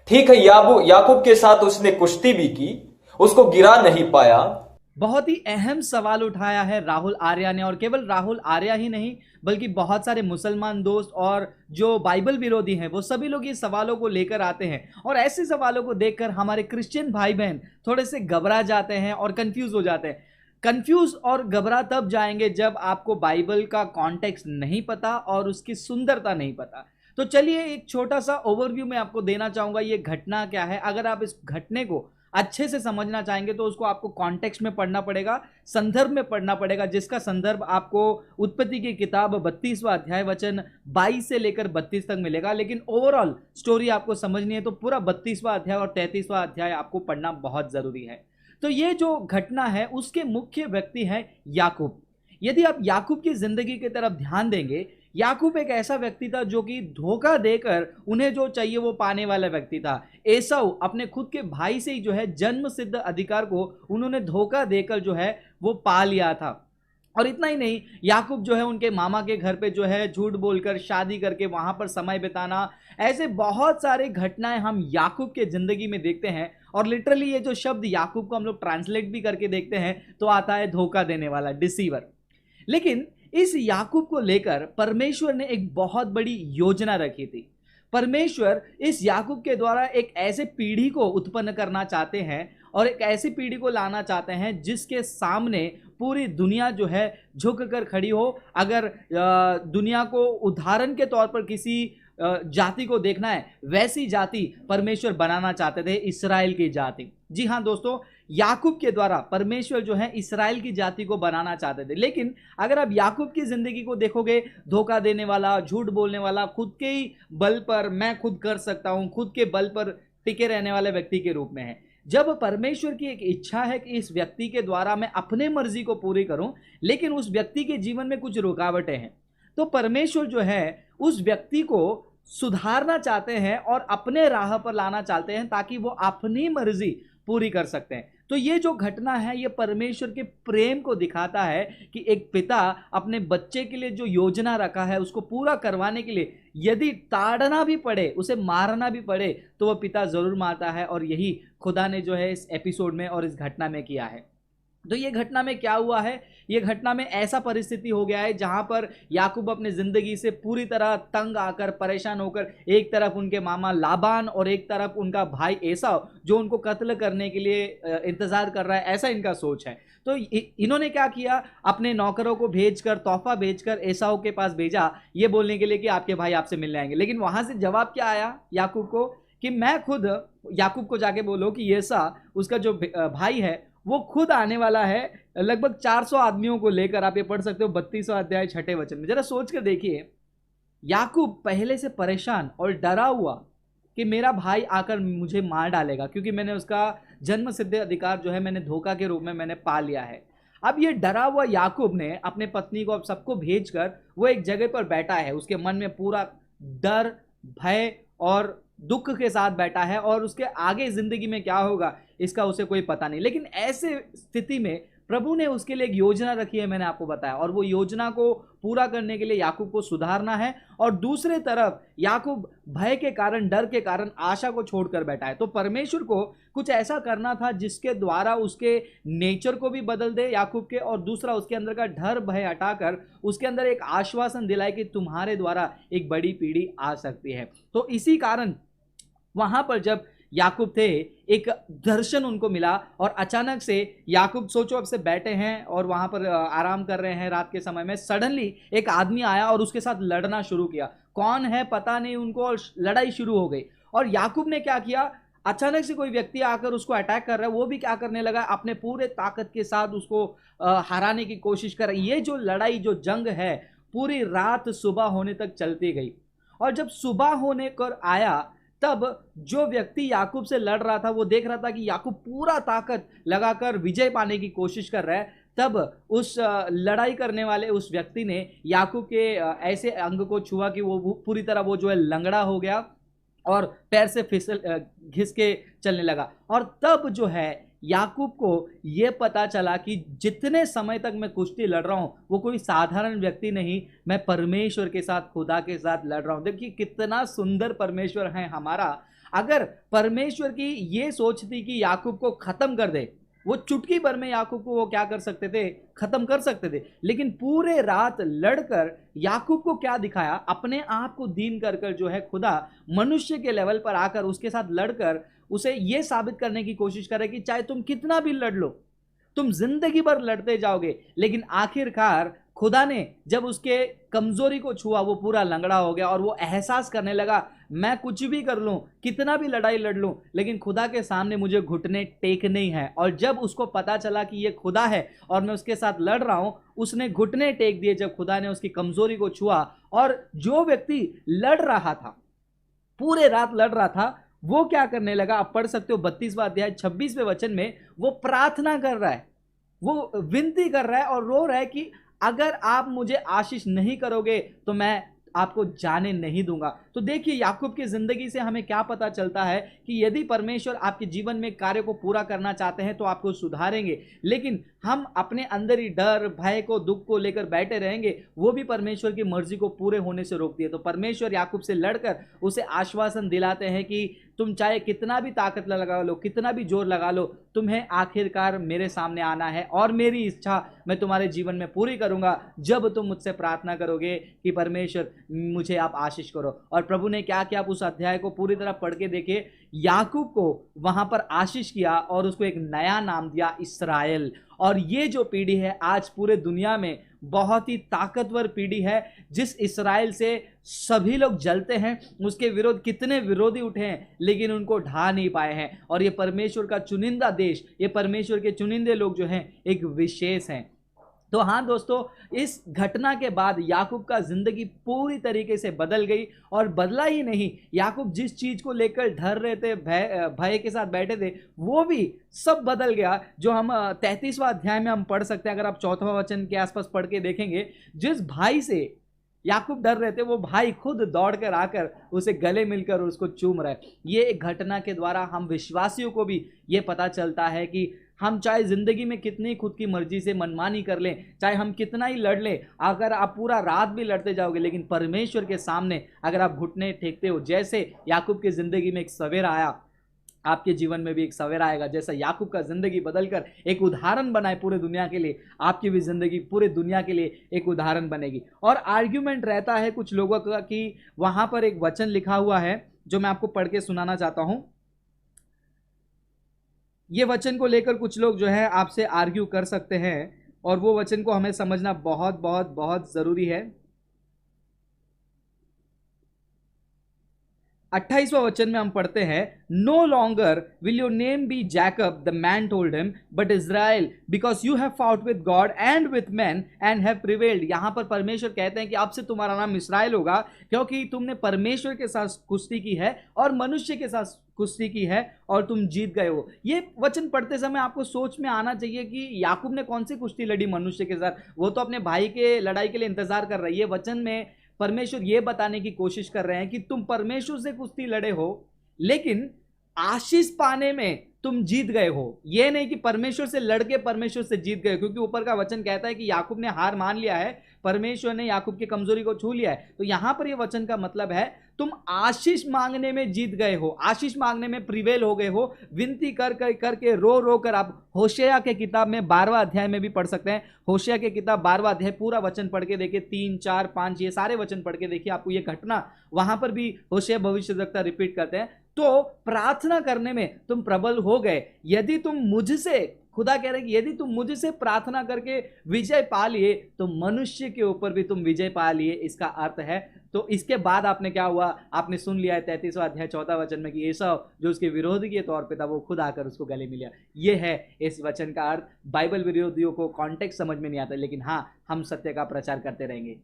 ठीक है, याकूब के साथ उसने कुश्ती भी की, उसको गिरा नहीं पाया। बहुत ही अहम सवाल उठाया है राहुल आर्या ने, और केवल राहुल आर्या ही नहीं बल्कि बहुत सारे मुसलमान दोस्त और जो बाइबल विरोधी हैं वो सभी लोग ये सवालों को लेकर आते हैं, और ऐसे सवालों को देखकर हमारे क्रिश्चियन भाई बहन थोड़े से घबरा जाते हैं और कंफ्यूज हो जाते हैं। कंफ्यूज और घबरा तब जाएंगे जब आपको बाइबल का कॉन्टेक्स्ट नहीं पता और उसकी सुंदरता नहीं पता। तो चलिए एक छोटा सा ओवरव्यू मैं आपको देना चाहूंगा, ये घटना क्या है। अगर आप इस घटने को अच्छे से समझना चाहेंगे तो उसको आपको कॉन्टेक्स्ट में पढ़ना पड़ेगा, संदर्भ में पढ़ना पड़ेगा, जिसका संदर्भ आपको उत्पत्ति की किताब 32वां अध्याय वचन 22 से लेकर 32 तक मिलेगा। लेकिन ओवरऑल स्टोरी आपको समझनी है तो पूरा 32वां अध्याय और 33वां अध्याय आपको पढ़ना बहुत जरूरी है। तो ये जो घटना है उसके मुख्य व्यक्ति हैं याकूब। यदि आप याकूब की जिंदगी की तरफ ध्यान देंगे, याकूब एक ऐसा व्यक्ति था जो कि धोखा देकर उन्हें जो चाहिए वो पाने वाला व्यक्ति था। एसाऊ अपने खुद के भाई से ही जो है जन्म सिद्ध अधिकार को उन्होंने धोखा देकर जो है वो पा लिया था। और इतना ही नहीं, याकूब जो है उनके मामा के घर पे जो है झूठ बोलकर शादी करके वहां पर समय बिताना, ऐसे बहुत सारे घटनाएं हम याकूब के जिंदगी में देखते हैं। और लिटरली ये जो शब्द याकूब को हम लोग ट्रांसलेट भी करके देखते हैं तो आता है धोखा देने वाला, डिसीवर। लेकिन इस याकूब को लेकर परमेश्वर ने एक बहुत बड़ी योजना रखी थी। परमेश्वर इस याकूब के द्वारा एक ऐसे पीढ़ी को उत्पन्न करना चाहते हैं और एक ऐसी पीढ़ी को लाना चाहते हैं जिसके सामने पूरी दुनिया जो है झुक कर खड़ी हो। अगर दुनिया को उदाहरण के तौर पर किसी जाति को देखना है, वैसी जाति परमेश्वर बनाना चाहते थे, इस्राएल की जाति। जी हाँ दोस्तों, याकूब के द्वारा परमेश्वर जो है इस्राएल की जाति को बनाना चाहते थे। लेकिन अगर आप याकूब की जिंदगी को देखोगे, धोखा देने वाला, झूठ बोलने वाला, खुद के ही बल पर मैं खुद कर सकता हूं, खुद के बल पर टिके रहने वाले व्यक्ति के रूप में है। जब परमेश्वर की एक इच्छा है कि इस व्यक्ति के द्वारा मैं अपने मर्जी को पूरी करूं, लेकिन उस व्यक्ति के जीवन में कुछ रुकावटें हैं, तो परमेश्वर जो है उस व्यक्ति को सुधारना चाहते हैं और अपने राह पर लाना चाहते हैं ताकि वो अपनी मर्जी पूरी कर सकते हैं। तो ये जो घटना है ये परमेश्वर के प्रेम को दिखाता है कि एक पिता अपने बच्चे के लिए जो योजना रखा है उसको पूरा करवाने के लिए यदि ताड़ना भी पड़े, उसे मारना भी पड़े, तो वह पिता जरूर मारता है। और यही खुदा ने जो है इस एपिसोड में और इस घटना में किया है। तो ये घटना में क्या हुआ है, ये घटना में ऐसा परिस्थिति हो गया है जहां पर याकूब अपने जिंदगी से पूरी तरह तंग आकर, परेशान होकर, एक तरफ उनके मामा लाबान और एक तरफ उनका भाई एसाव जो उनको कत्ल करने के लिए इंतजार कर रहा है, ऐसा इनका सोच है। तो इन्होंने क्या किया, अपने नौकरों को भेजकर, तोहफा भेजकर एसाव के पास भेजा, ये बोलने के लिए कि आपके भाई आपसे मिलने आएंगे। लेकिन वहां से जवाब क्या आया याकूब को कि मैं खुद, याकूब को जाके बोलो कि येसा उसका जो भाई है वो खुद आने वाला है लगभग 400 आदमियों को लेकर। आप ये पढ़ सकते हो 32वां अध्याय 6 वचन में। जरा सोच कर देखिए, याकूब पहले से परेशान और डरा हुआ कि मेरा भाई आकर मुझे मार डालेगा, क्योंकि मैंने उसका जन्म सिद्ध अधिकार जो है मैंने धोखा के रूप में मैंने पा लिया है। अब ये डरा हुआ याकूब ने अपने पत्नी को, अब सबको भेजकर वो एक जगह पर बैठा है, उसके मन में पूरा डर, भय और दुख के साथ बैठा है, और उसके आगे जिंदगी में क्या होगा इसका उसे कोई पता नहीं। लेकिन ऐसे स्थिति में प्रभु ने उसके लिए एक योजना रखी है, मैंने आपको बताया, और वो योजना को पूरा करने के लिए याकूब को सुधारना है। और दूसरे तरफ याकूब भय के कारण, डर के कारण आशा को छोड़कर बैठा है। तो परमेश्वर को कुछ ऐसा करना था जिसके द्वारा उसके नेचर को भी बदल दे याकूब के, और दूसरा उसके अंदर का डर भय हटाकर उसके अंदर एक आश्वासन दिलाए कि तुम्हारे द्वारा एक बड़ी पीढ़ी आ सकती है। तो इसी कारण वहां पर जब याकूब थे, एक दर्शन उनको मिला, और अचानक से याकूब, सोचो अब से बैठे हैं और वहां पर आराम कर रहे हैं रात के समय में, सडनली एक आदमी आया और उसके साथ लड़ना शुरू किया। कौन है पता नहीं उनको, और लड़ाई शुरू हो गई। और याकूब ने क्या किया, अचानक से कोई व्यक्ति आकर उसको अटैक कर रहा है, वो भी क्या करने लगा, अपने पूरे ताकत के साथ उसको हराने की कोशिश कर रहा है। ये जो लड़ाई, जो जंग है, पूरी रात सुबह होने तक चलती गई। और जब सुबह होने कर आया तब जो व्यक्ति याकूब से लड़ रहा था वो देख रहा था कि याकूब पूरा ताकत लगाकर विजय पाने की कोशिश कर रहा है। तब उस लड़ाई करने वाले उस व्यक्ति ने याकूब के ऐसे अंग को छुआ कि वो पूरी तरह वो जो है लंगड़ा हो गया और पैर से फिसल घिस के चलने लगा। और तब जो है याकूब को यह पता चला कि जितने समय तक मैं कुश्ती लड़ रहा हूं वो कोई साधारण व्यक्ति नहीं, मैं परमेश्वर के साथ, खुदा के साथ लड़ रहा हूं। देखिए कितना सुंदर परमेश्वर है हमारा। अगर परमेश्वर की ये सोच थी कि याकूब को खत्म कर दे, वो चुटकी भर में याकूब को वो क्या कर सकते थे, खत्म कर सकते थे। लेकिन पूरे रात लड़कर याकूब को क्या दिखाया, अपने आप को दीन कर कर जो है खुदा मनुष्य के लेवल पर आकर उसके साथ लड़कर उसे ये साबित करने की कोशिश करे कि चाहे तुम कितना भी लड़ लो, तुम जिंदगी भर लड़ते जाओगे, लेकिन आखिरकार खुदा ने जब उसके कमजोरी को छुआ, वो पूरा लंगड़ा हो गया और वो एहसास करने लगा मैं कुछ भी कर लूं, कितना भी लड़ाई लड़ लूं, लेकिन खुदा के सामने मुझे घुटने टेकने ही है। और जब उसको पता चला कि ये खुदा है और मैं उसके साथ लड़ रहा हूं, उसने घुटने टेक दिए जब खुदा ने उसकी कमजोरी को छुआ। और जो व्यक्ति लड़ रहा था, पूरे रात लड़ रहा था, वो क्या करने लगा, आप पढ़ सकते हो 32वां अध्याय 26वें वचन में, वो प्रार्थना कर रहा है, वो विनती कर रहा है और रो रहा है कि अगर आप मुझे आशीष नहीं करोगे तो मैं आपको जाने नहीं दूंगा। तो देखिए याकूब की जिंदगी से हमें क्या पता चलता है कि यदि परमेश्वर आपके जीवन में कार्य को पूरा करना चाहते हैं तो आपको सुधारेंगे, लेकिन हम अपने अंदर ही डर, भय को, दुख को लेकर बैठे रहेंगे, वो भी परमेश्वर की मर्जी को पूरे होने से रोकती है। तो परमेश्वर याकूब से लड़कर उसे आश्वासन दिलाते हैं कि तुम चाहे कितना भी ताकत लगा लो, कितना भी जोर लगा लो, तुम्हें आखिरकार मेरे सामने आना है और मेरी इच्छा मैं तुम्हारे जीवन में पूरी करूंगा जब तुम मुझसे प्रार्थना करोगे कि परमेश्वर मुझे आप आशीष करो। और प्रभु ने क्या किया, आप उस अध्याय को पूरी तरह पढ़ के देखिए, याकूब को वहां पर आशीष किया और उसको एक नया नाम दिया, इस्राएल। और ये जो पीढ़ी है आज पूरे दुनिया में बहुत ही ताकतवर पीढ़ी है, जिस इस्राएल से सभी लोग जलते हैं, उसके विरोध कितने विरोधी उठे हैं लेकिन उनको ढा नहीं पाए हैं। और ये परमेश्वर का चुनिंदा देश, ये परमेश्वर के चुनिंदे लोग जो हैं एक विशेष हैं। तो हाँ दोस्तों, इस घटना के बाद याकूब का जिंदगी पूरी तरीके से बदल गई। और बदला ही नहीं, याकूब जिस चीज को लेकर डर रहे थे, भय के साथ बैठे थे, वो भी सब बदल गया। जो हम 33वां अध्याय में हम पढ़ सकते हैं, अगर आप 4वां वचन के आसपास पढ़ के देखेंगे, जिस भाई से याकूब डर रहे थे वो भाई खुद दौड़कर आकर उसे गले मिलकर उसको चूम रहा है। ये एक घटना के द्वारा हम विश्वासियों को भी ये पता चलता है कि हम चाहे जिंदगी में कितनी खुद की मर्जी से मनमानी कर लें, चाहे हम कितना ही लड़ लें, अगर आप पूरा रात भी लड़ते जाओगे, लेकिन परमेश्वर के सामने अगर आप घुटने टेकते हो, जैसे याकूब की जिंदगी में एक सवेरा आया, आपके जीवन में भी एक सवेरा आएगा। जैसा याकूब का जिंदगी बदलकर एक उदाहरण बनाए पूरे दुनिया के लिए, आपकी भी जिंदगी पूरे दुनिया के लिए एक उदाहरण बनेगी। और आर्ग्यूमेंट रहता है कुछ लोगों का कि वहां पर एक वचन लिखा हुआ है जो मैं आपको पढ़ के सुनाना चाहता हूं। ये वचन को लेकर कुछ लोग जो है आपसे आर्ग्यू कर सकते हैं और वो वचन को हमें समझना बहुत बहुत बहुत जरूरी है। 28वां वचन में हम पढ़ते हैं, no longer will your name be Jacob the man told him but Israel because you have fought with God and with man and have prevailed. यहां पर परमेश्वर कहते हैं कि आपसे तुम्हारा नाम इस्राएल होगा क्योंकि तुमने परमेश्वर के साथ कुश्ती की है और मनुष्य के साथ कुश्ती की है और तुम जीत गए हो। ये वचन पढ़ते समय आपको सोच में आना चाहिए कि याकूब ने कौन सी कुश्ती लड़ी मनुष्य के साथ, वो तो अपने भाई के लड़ाई के लिए इंतजार कर रही है। वचन में परमेश्वर ये बताने की कोशिश कर रहे हैं कि तुम परमेश्वर से कुश्ती लड़े हो लेकिन आशीष पाने में तुम जीत गए हो। ये नहीं कि परमेश्वर से लड़के परमेश्वर से जीत गए, क्योंकि ऊपर का वचन कहता है कि याकूब ने हार मान लिया है, परमेश्वर ने याकूब की कमजोरी को छू लिया है। तो यहां पर ये वचन का मतलब है तुम आशीष मांगने में जीत गए हो, आशीष मांगने में प्रिवेल हो गए हो। विनती कर करके रो रो कर, आप होशेया के किताब में 12वां अध्याय में भी पढ़ सकते हैं। होशेया के किताब 12वां अध्याय पूरा वचन पढ़ के देखिए, 3, 4, 5 ये सारे वचन पढ़ के देखिए, आपको ये घटना वहां पर भी होशेया भविष्यद्वक्ता रिपीट करते हैं। तो प्रार्थना करने में तुम प्रबल हो गए। यदि तुम मुझसे, खुदा कह रहे कि यदि तुम मुझसे प्रार्थना करके विजय पा लिए तो मनुष्य के ऊपर भी तुम विजय पा लिए, इसका अर्थ है। तो इसके बाद आपने क्या हुआ, आपने सुन लिया है 33वां अध्याय 14 वचन में कि एसाव जो उसके विरोधी के तौर पे था वो खुद आकर उसको गले मिला। ये है इस वचन का अर्थ। बाइबल विरोधियों को कॉन्टेक्स्ट समझ में नहीं आता, लेकिन हाँ, हम सत्य का प्रचार करते रहेंगे।